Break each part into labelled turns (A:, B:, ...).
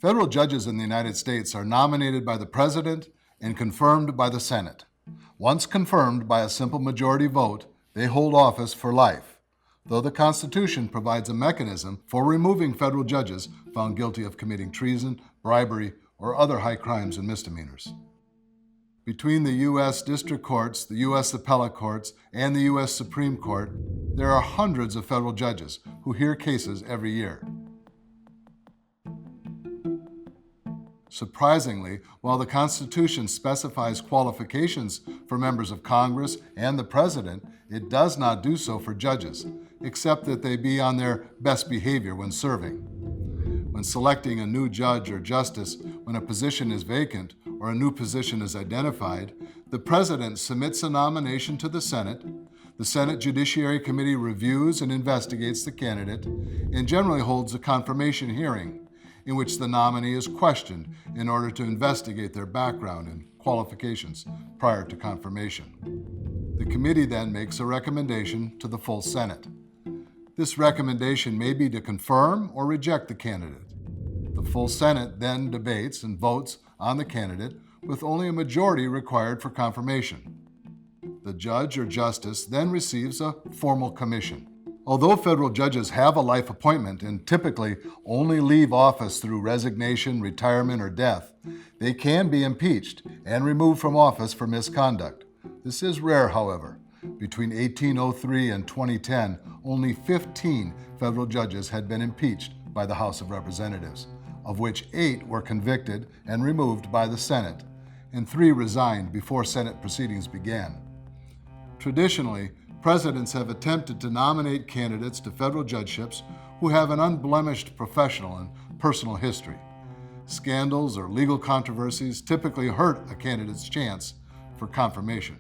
A: Federal judges in the United States are nominated by the President and confirmed by the Senate. Once confirmed by a simple majority vote, they hold office for life, though the Constitution provides a mechanism for removing federal judges found guilty of committing treason, bribery, or other high crimes and misdemeanors. Between the U.S. District Courts, the U.S. Appellate Courts, and the U.S. Supreme Court, there are hundreds of federal judges who hear cases every year. Surprisingly, while the Constitution specifies qualifications for members of Congress and the President, it does not do so for judges, except that they be on their best behavior when serving. When selecting a new judge or justice, when a position is vacant or a new position is identified, the President submits a nomination to the Senate Judiciary Committee reviews and investigates the candidate, and generally holds a confirmation hearing, in which the nominee is questioned in order to investigate their background and qualifications prior to confirmation. The committee then makes a recommendation to the full Senate. This recommendation may be to confirm or reject the candidate. The full Senate then debates and votes on the candidate with only a majority required for confirmation. The judge or justice then receives a formal commission. Although federal judges have a life appointment and typically only leave office through resignation, retirement, or death, they can be impeached and removed from office for misconduct. This is rare, however. Between 1803 and 2010, only 15 federal judges had been impeached by the House of Representatives, of which 8 were convicted and removed by the Senate, and 3 resigned before Senate proceedings began. Traditionally, presidents have attempted to nominate candidates to federal judgeships who have an unblemished professional and personal history. Scandals or legal controversies typically hurt a candidate's chance for confirmation.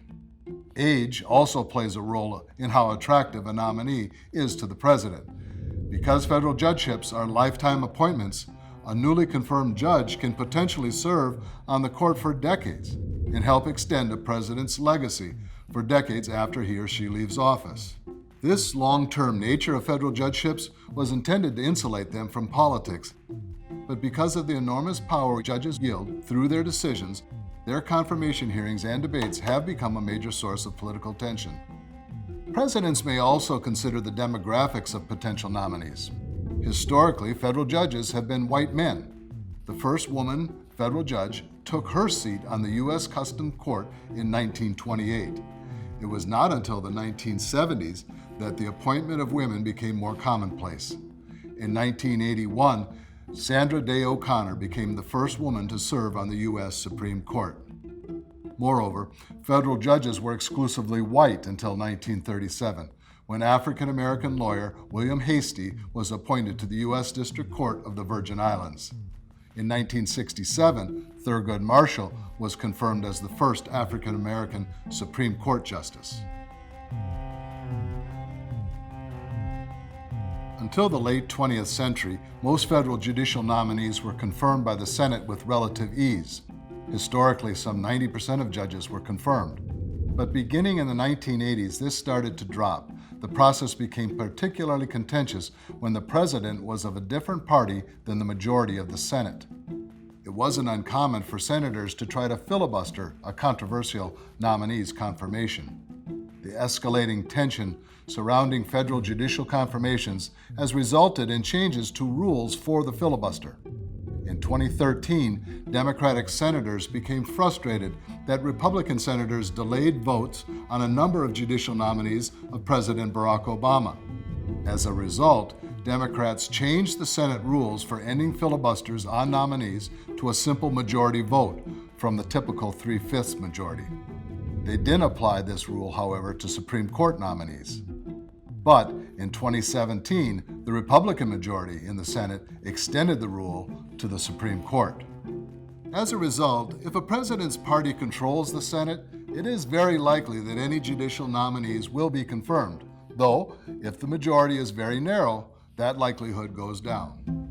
A: Age also plays a role in how attractive a nominee is to the president. Because federal judgeships are lifetime appointments, a newly confirmed judge can potentially serve on the court for decades and help extend a president's legacy for decades after he or she leaves office. This long-term nature of federal judgeships was intended to insulate them from politics, but because of the enormous power judges wield through their decisions, their confirmation hearings and debates have become a major source of political tension. Presidents may also consider the demographics of potential nominees. Historically, federal judges have been white men. The first woman federal judge took her seat on the U.S. Customs Court in 1928. It was not until the 1970s that the appointment of women became more commonplace. In 1981, Sandra Day O'Connor became the first woman to serve on the U.S. Supreme Court. Moreover, federal judges were exclusively white until 1937, when African-American lawyer William Hastie was appointed to the U.S. District Court of the Virgin Islands. In 1967, Thurgood Marshall was confirmed as the first African-American Supreme Court justice. Until the late 20th century, most federal judicial nominees were confirmed by the Senate with relative ease. Historically, some 90% of judges were confirmed. But beginning in the 1980s, this started to drop. The process became particularly contentious when the president was of a different party than the majority of the Senate. It wasn't uncommon for senators to try to filibuster a controversial nominee's confirmation. The escalating tension surrounding federal judicial confirmations has resulted in changes to rules for the filibuster. In 2013, Democratic senators became frustrated that Republican senators delayed votes on a number of judicial nominees of President Barack Obama. As a result, Democrats changed the Senate rules for ending filibusters on nominees to a simple majority vote from the typical 3/5 majority. They didn't apply this rule, however, to Supreme Court nominees. But in 2017, the Republican majority in the Senate extended the rule to the Supreme Court. As a result, if a president's party controls the Senate, it is very likely that any judicial nominees will be confirmed, though if the majority is very narrow, that likelihood goes down.